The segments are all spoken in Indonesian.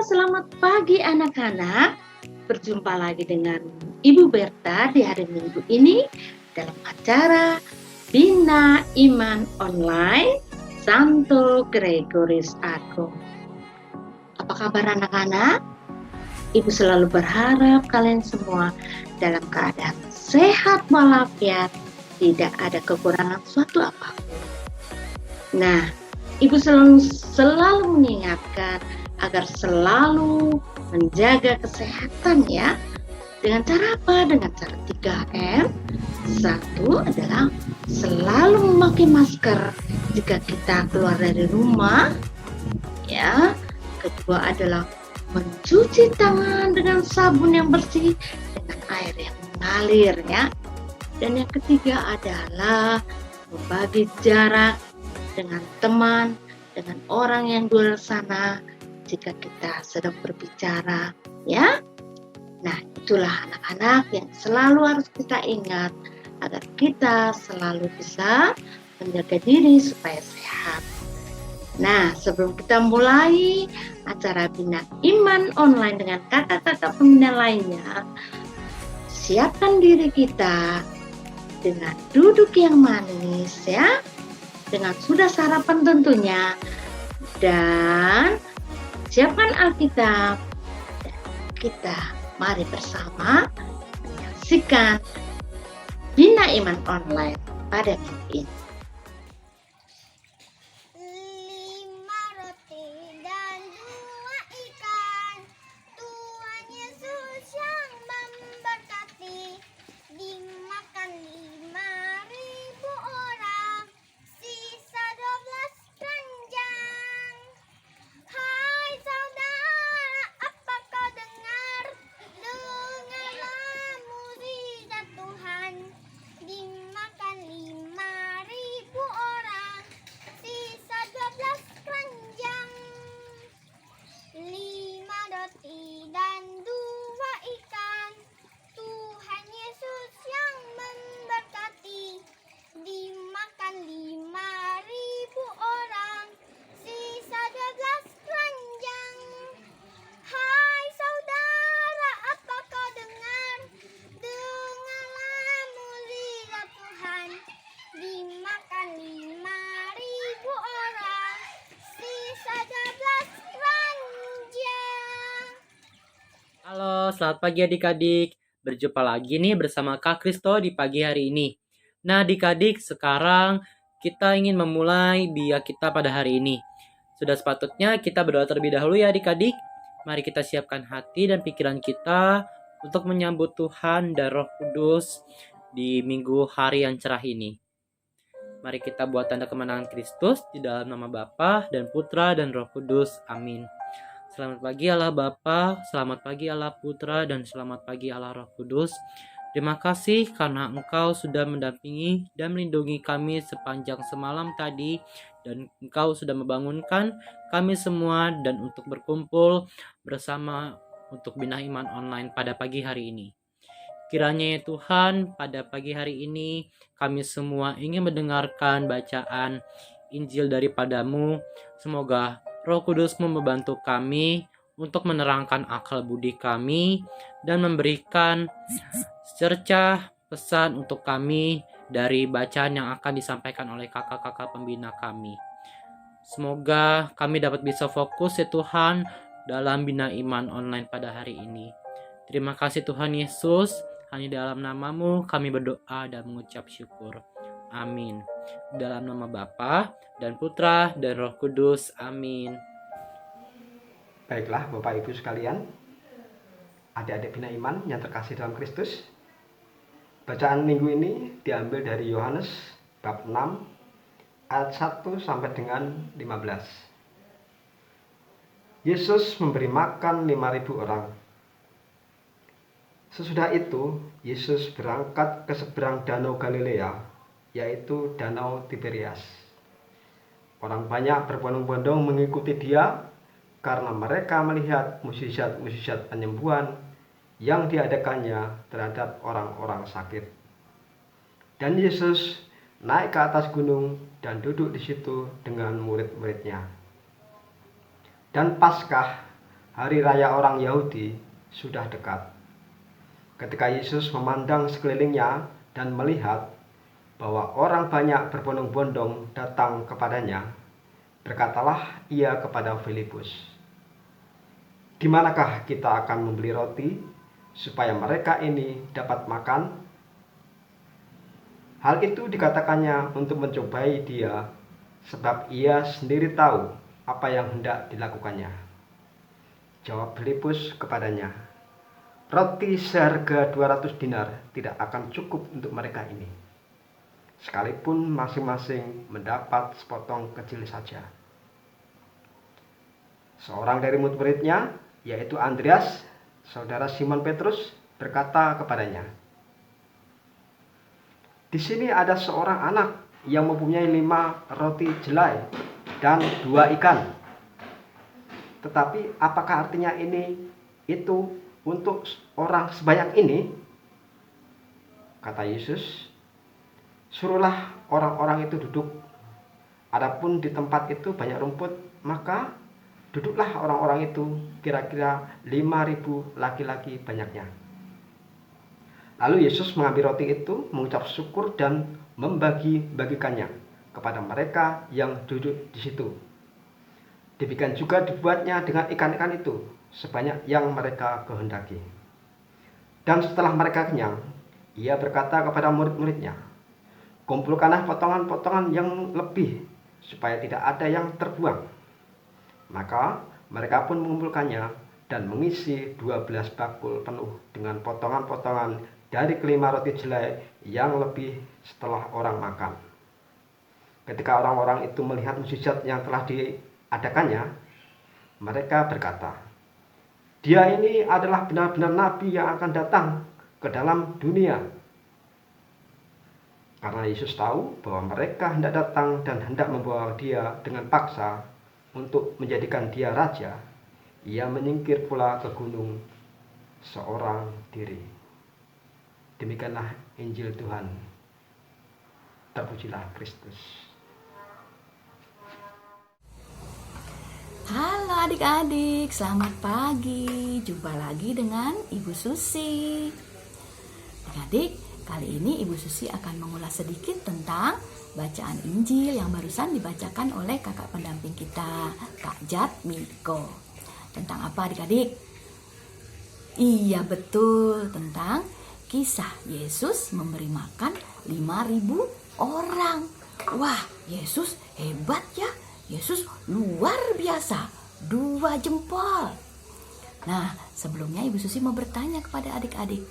selamat pagi anak-anak. Berjumpa lagi dengan Ibu Berta di hari Minggu ini dalam acara Bina Iman Online Santo Gregoris Agung. Apa kabar anak-anak? Ibu selalu berharap kalian semua dalam keadaan sehat walafiat, tidak ada kekurangan suatu apapun. Nah, Ibu selalu mengingatkan agar selalu menjaga kesehatan ya. Dengan cara apa? Dengan cara 3M. Satu adalah selalu memakai masker jika kita keluar dari rumah. Ya. Kedua adalah mencuci tangan dengan sabun yang bersih dengan air yang mengalir ya. Dan yang ketiga adalah membagi jarak dengan teman, dengan orang yang di luar sana jika kita sedang berbicara ya. Nah, itulah anak-anak yang selalu harus kita ingat agar kita selalu bisa menjaga diri supaya sehat. Nah, sebelum kita mulai acara Bina Iman Online dengan kakak-kakak pembina lainnya, siapkan diri kita dengan duduk yang manis ya, dengan sudah sarapan tentunya, dan siapkan Alkitab, dan kita mari bersama menyaksikan Bina Iman Online pada minggu ini. 5 roti dan 2 ikan, Tuhan Yesus yang memberkati, dimakan 5.000 orang, sisa 12 keranjang. Hai saudara, apa kau dengar? Dengarlah mukjizat Tuhan, dimakan 5.000 orang, sisa 12 keranjang. 5 roti dan 2 ikan, Tuhan Yesus yang memberkati, dimakan 5.000 orang, sisa 12 keranjang. Hai saudara, apa kau dengar? Dengarlah mukjizat Tuhan, dimakan 5.000 orang, sisa 12 keranjang. Halo, selamat pagi adik-adik. Berjumpa lagi nih bersama Kak Kristo di pagi hari ini. Nah adik-adik, sekarang kita ingin memulai dia kita pada hari ini. Sudah sepatutnya kita berdoa terlebih dahulu ya adik-adik. Mari kita siapkan hati dan pikiran kita untuk menyambut Tuhan dan Roh Kudus di minggu hari yang cerah ini. Mari kita buat tanda kemenangan Kristus di dalam nama Bapa dan Putra dan Roh Kudus. Amin. Selamat pagi Allah Bapa, selamat pagi Allah Putra, dan selamat pagi Allah Roh Kudus. Terima kasih karena Engkau sudah mendampingi dan melindungi kami sepanjang semalam tadi, dan Engkau sudah membangunkan kami semua dan untuk berkumpul bersama untuk Bina Iman Online pada pagi hari ini. Kiranya ya Tuhan, pada pagi hari ini kami semua ingin mendengarkan bacaan Injil daripadamu. Semoga Roh Kudus membantu kami untuk menerangkan akal budi kami dan memberikan cercah pesan untuk kami dari bacaan yang akan disampaikan oleh kakak-kakak pembina kami. Semoga kami dapat bisa fokus ya Tuhan dalam Bina Iman Online pada hari ini. Terima kasih Tuhan Yesus, hanya dalam namamu kami berdoa dan mengucap syukur. Amin. Dalam nama Bapa dan Putra dan Roh Kudus. Amin. Baiklah Bapak Ibu sekalian, adik-adik Bina Iman yang terkasih dalam Kristus, bacaan minggu ini diambil dari Yohanes bab 6 ayat 1 sampai dengan 15. Yesus memberi makan 5.000 orang. Sesudah itu, Yesus berangkat ke seberang danau Galilea, yaitu danau Tiberias. Orang banyak berbondong-bondong mengikuti dia karena mereka melihat mukjizat-mukjizat penyembuhan yang diadakannya terhadap orang-orang sakit. Dan Yesus naik ke atas gunung dan duduk di situ dengan murid-muridnya. Dan Paskah, hari raya orang Yahudi sudah dekat. Ketika Yesus memandang sekelilingnya dan melihat bahwa orang banyak berbondong-bondong datang kepadanya, berkatalah ia kepada Filipus, "Di manakah kita akan membeli roti supaya mereka ini dapat makan?" Hal itu dikatakannya untuk mencobai dia, sebab ia sendiri tahu apa yang hendak dilakukannya. Jawab Filipus kepadanya, "Roti seharga 200 dinar tidak akan cukup untuk mereka ini, sekalipun masing-masing mendapat sepotong kecil saja." Seorang dari murid-muridnya, yaitu Andreas, saudara Simon Petrus, berkata kepadanya, "Di sini ada seorang anak yang mempunyai 5 roti jelai dan 2 ikan. Tetapi apakah artinya itu untuk orang sebanyak ini?" Kata Yesus, "Suruhlah orang-orang itu duduk. Adapun di tempat itu banyak rumput, maka duduklah orang-orang itu, kira-kira 5.000 laki-laki banyaknya." Lalu Yesus mengambil roti itu, mengucap syukur dan membagi-bagikannya kepada mereka yang duduk di situ. Demikian juga dibuatnya dengan ikan-ikan itu, sebanyak yang mereka kehendaki. Dan setelah mereka kenyang, ia berkata kepada murid-muridnya, "Kumpulkanlah potongan-potongan yang lebih, supaya tidak ada yang terbuang." Maka mereka pun mengumpulkannya dan mengisi 12 bakul penuh dengan potongan-potongan dari kelima roti jelai yang lebih setelah orang makan. Ketika orang-orang itu melihat mukjizat yang telah diadakannya, mereka berkata, "Dia ini adalah benar-benar nabi yang akan datang ke dalam dunia." Karena Yesus tahu bahwa mereka hendak datang dan hendak membawa dia dengan paksa untuk menjadikan dia raja, ia menyingkir pula ke gunung seorang diri. Demikianlah Injil Tuhan. Terpujilah Kristus. Halo adik-adik, selamat pagi. Jumpa lagi dengan Ibu Susi. Adik-adik, kali ini Ibu Susi akan mengulas sedikit tentang bacaan Injil yang barusan dibacakan oleh kakak pendamping kita, Kak Jatmiko. Tentang apa adik-adik? Iya betul, tentang kisah Yesus memberi makan 5.000 orang. Wah, Yesus hebat ya. Yesus luar biasa. 2 jempol. Nah, sebelumnya Ibu Susi mau bertanya kepada adik-adik.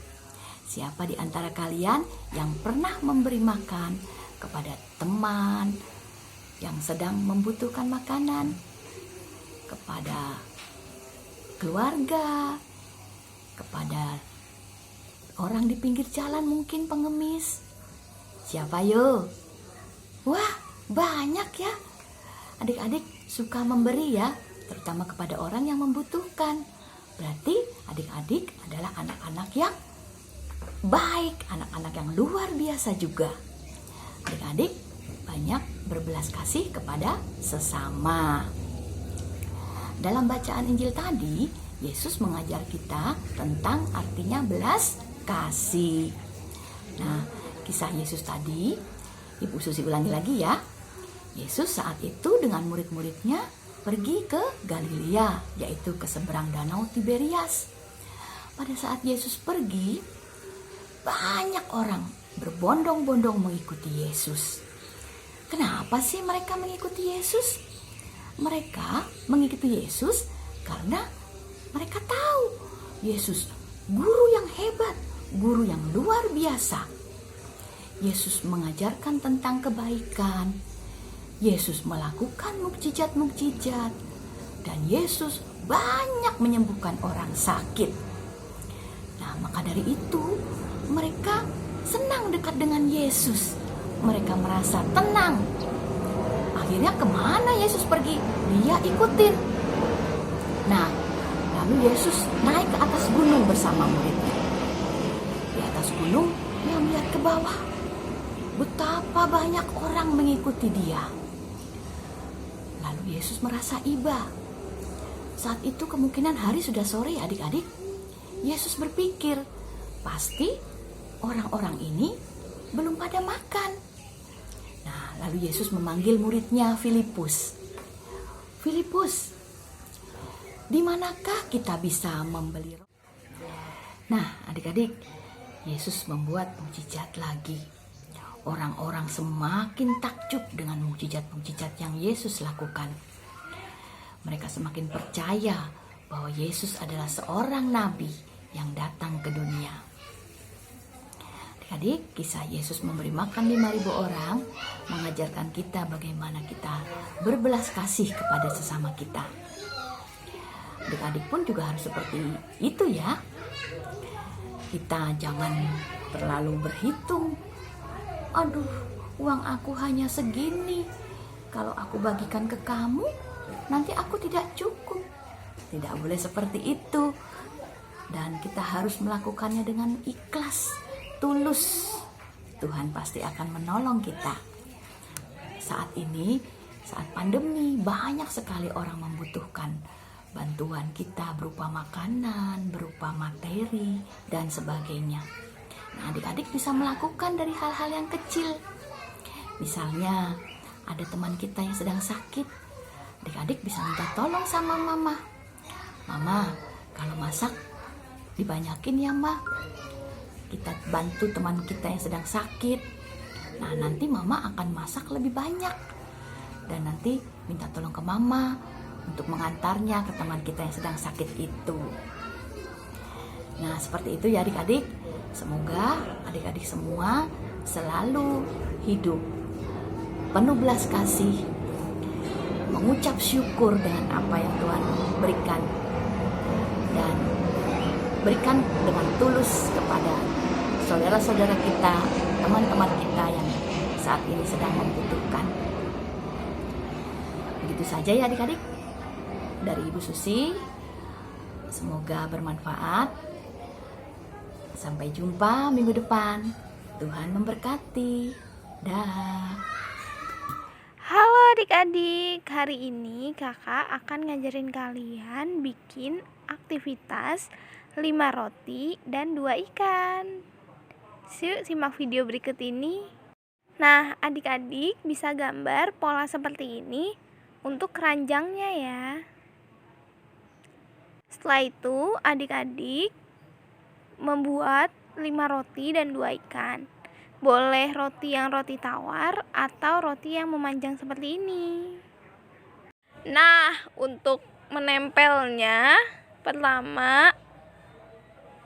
Siapa di antara kalian yang pernah memberi makan kepada teman yang sedang membutuhkan makanan? Kepada keluarga? Kepada orang di pinggir jalan, mungkin pengemis? Siapa yo? Wah, banyak ya. Adik-adik suka memberi ya, terutama kepada orang yang membutuhkan. Berarti adik-adik adalah anak-anak yang baik, anak-anak yang luar biasa juga. Adik-adik banyak berbelas kasih kepada sesama. Dalam bacaan Injil tadi, Yesus mengajar kita tentang artinya belas kasih. Nah, kisah Yesus tadi, Ibu Susi ulangi lagi ya. Yesus saat itu dengan murid-muridnya pergi ke Galilea, yaitu ke seberang danau Tiberias. Pada saat Yesus pergi, banyak orang berbondong-bondong mengikuti Yesus. Kenapa sih mereka mengikuti Yesus? Mereka mengikuti Yesus karena mereka tahu Yesus guru yang hebat, guru yang luar biasa. Yesus mengajarkan tentang kebaikan. Yesus melakukan mukjizat-mukjizat. Dan Yesus banyak menyembuhkan orang sakit. Nah, maka dari itu mereka senang dekat dengan Yesus. Mereka merasa tenang. Akhirnya kemana Yesus pergi? Dia ikutin. Nah, lalu Yesus naik ke atas gunung bersama muridnya. Di atas gunung, dia melihat ke bawah. Betapa banyak orang mengikuti dia. Lalu Yesus merasa iba. Saat itu kemungkinan hari sudah sore adik-adik. Yesus berpikir, pasti orang-orang ini belum pada makan. Nah, lalu Yesus memanggil muridnya Filipus. Filipus, di manakah kita bisa membeli roti? Nah, adik-adik, Yesus membuat mukjizat lagi. Orang-orang semakin takjub dengan mukjizat-mukjizat yang Yesus lakukan. Mereka semakin percaya bahwa Yesus adalah seorang nabi yang datang ke dunia. Adik-adik, kisah Yesus memberi makan 5.000 orang mengajarkan kita bagaimana kita berbelas kasih kepada sesama kita. Adik-adik pun juga harus seperti itu ya. Kita jangan terlalu berhitung. Aduh, uang aku hanya segini. Kalau aku bagikan ke kamu, nanti aku tidak cukup. Tidak boleh seperti itu. Dan kita harus melakukannya dengan ikhlas, tulus. Tuhan pasti akan menolong kita. Saat ini, saat pandemi, banyak sekali orang membutuhkan bantuan kita berupa makanan, berupa materi, dan sebagainya. Nah, adik-adik bisa melakukan dari hal-hal yang kecil. Misalnya, ada teman kita yang sedang sakit. Adik-adik bisa minta tolong sama mama. Mama, kalau masak dibanyakin ya, Mbak. Kita bantu teman kita yang sedang sakit. Nah, nanti mama akan masak lebih banyak. Dan nanti minta tolong ke mama untuk mengantarnya ke teman kita yang sedang sakit itu. Nah, seperti itu ya adik-adik. Semoga adik-adik semua selalu hidup penuh belas kasih, mengucap syukur dengan apa yang Tuhan berikan, dan berikan dengan tulus kepada saudara-saudara kita, teman-teman kita yang saat ini sedang membutuhkan. Begitu saja ya adik-adik dari Ibu Susi. Semoga bermanfaat. Sampai jumpa minggu depan. Tuhan memberkati. Dah. Halo adik-adik, hari ini kakak akan ngajarin kalian bikin aktivitas 5 roti dan 2 ikan. Yuk simak video berikut ini. Nah, adik-adik bisa gambar pola seperti ini untuk keranjangnya ya. Setelah itu adik-adik membuat 5 roti dan 2 ikan. Boleh roti yang roti tawar atau roti yang memanjang seperti ini. Nah, untuk menempelnya, pertama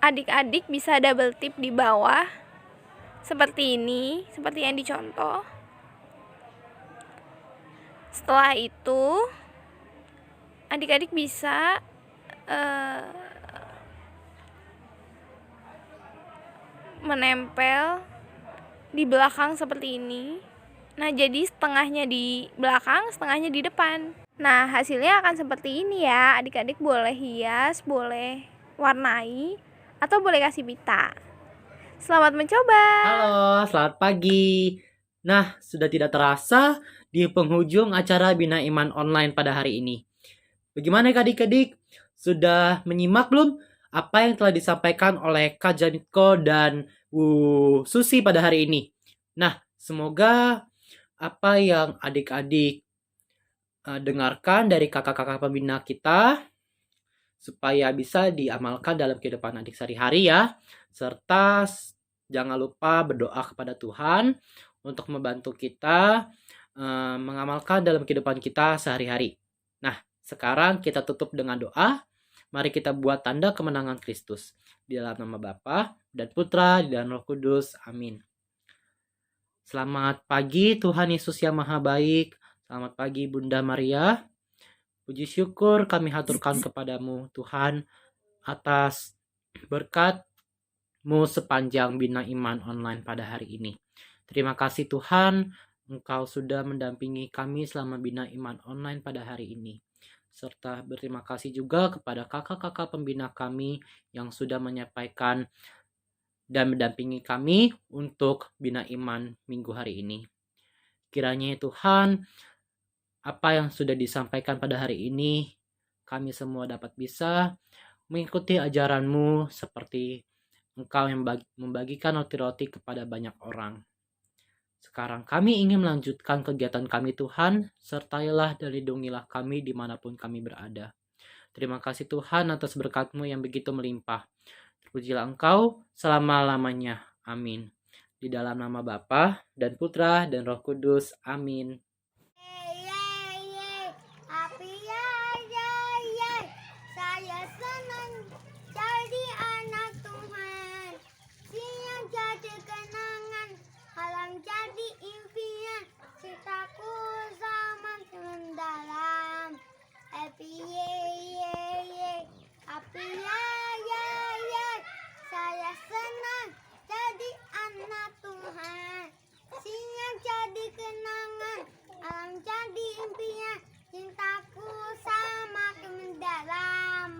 adik-adik bisa double tip di bawah seperti ini, seperti yang dicontoh. Setelah itu adik-adik bisa menempel di belakang seperti ini. Nah, jadi setengahnya di belakang, setengahnya di depan. Nah, hasilnya akan seperti ini ya. Adik-adik boleh hias, boleh warnai, atau boleh kasih pita. Selamat mencoba. Halo, selamat pagi. Nah, sudah tidak terasa di penghujung acara Bina Iman Online pada hari ini. Bagaimana adik-adik? Sudah menyimak belum apa yang telah disampaikan oleh Kak Janitko dan Susi pada hari ini? Nah, semoga apa yang adik-adik dengarkan dari kakak-kakak pembina kita supaya bisa diamalkan dalam kehidupan adik sehari-hari ya. Serta jangan lupa berdoa kepada Tuhan untuk membantu kita mengamalkan dalam kehidupan kita sehari-hari. Nah, sekarang kita tutup dengan doa. Mari kita buat tanda kemenangan Kristus. Di dalam nama Bapa dan Putra dan Roh Kudus. Amin. Selamat pagi Tuhan Yesus yang Maha Baik. Selamat pagi Bunda Maria. Puji syukur kami haturkan kepadamu Tuhan atas berkat-Mu sepanjang Bina Iman Online pada hari ini. Terima kasih Tuhan, Engkau sudah mendampingi kami selama Bina Iman Online pada hari ini. Serta berterima kasih juga kepada kakak-kakak pembina kami yang sudah menyampaikan dan mendampingi kami untuk Bina Iman minggu hari ini. Kiranya Tuhan, apa yang sudah disampaikan pada hari ini, kami semua dapat bisa mengikuti ajaran-Mu seperti Engkau yang membagikan roti-roti kepada banyak orang. Sekarang kami ingin melanjutkan kegiatan kami Tuhan, sertailah dan lindungilah kami dimanapun kami berada. Terima kasih Tuhan atas berkat-Mu yang begitu melimpah. Terpujilah Engkau selama-lamanya. Amin. Di dalam nama Bapa dan Putra dan Roh Kudus. Amin. Saya senang jadi anak Tuhan. Siang jadi kenangan, malam jadi impian. Cintaku semakin dalam. Happy ye, happy ye. Saya senang jadi anak Tuhan. Siang jadi kenangan, malam jadi impian. Cintaku semakin mendalam.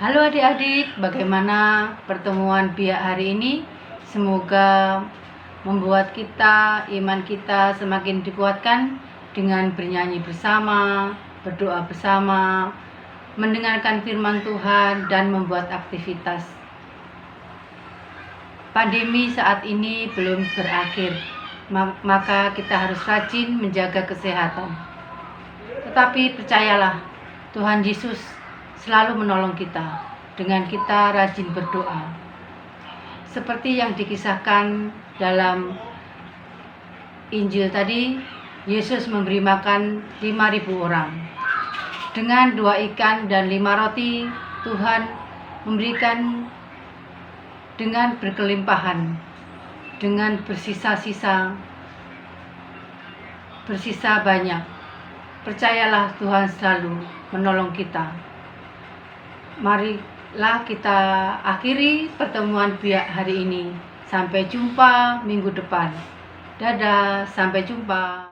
Halo adik-adik, bagaimana pertemuan biak hari ini? Semoga membuat iman kita semakin dikuatkan dengan bernyanyi bersama, berdoa bersama, mendengarkan firman Tuhan, dan membuat aktivitas. Pandemi saat ini belum berakhir, maka kita harus rajin menjaga kesehatan. Tetapi percayalah, Tuhan Yesus selalu menolong kita dengan kita rajin berdoa. Seperti yang dikisahkan dalam Injil tadi, Yesus memberi makan 5.000 orang. Dengan 2 ikan dan 5 roti, Tuhan memberikan dengan berkelimpahan, dengan bersisa banyak. Percayalah Tuhan selalu menolong kita. Marilah kita akhiri pertemuan biak hari ini. Sampai jumpa minggu depan. Dadah, sampai jumpa.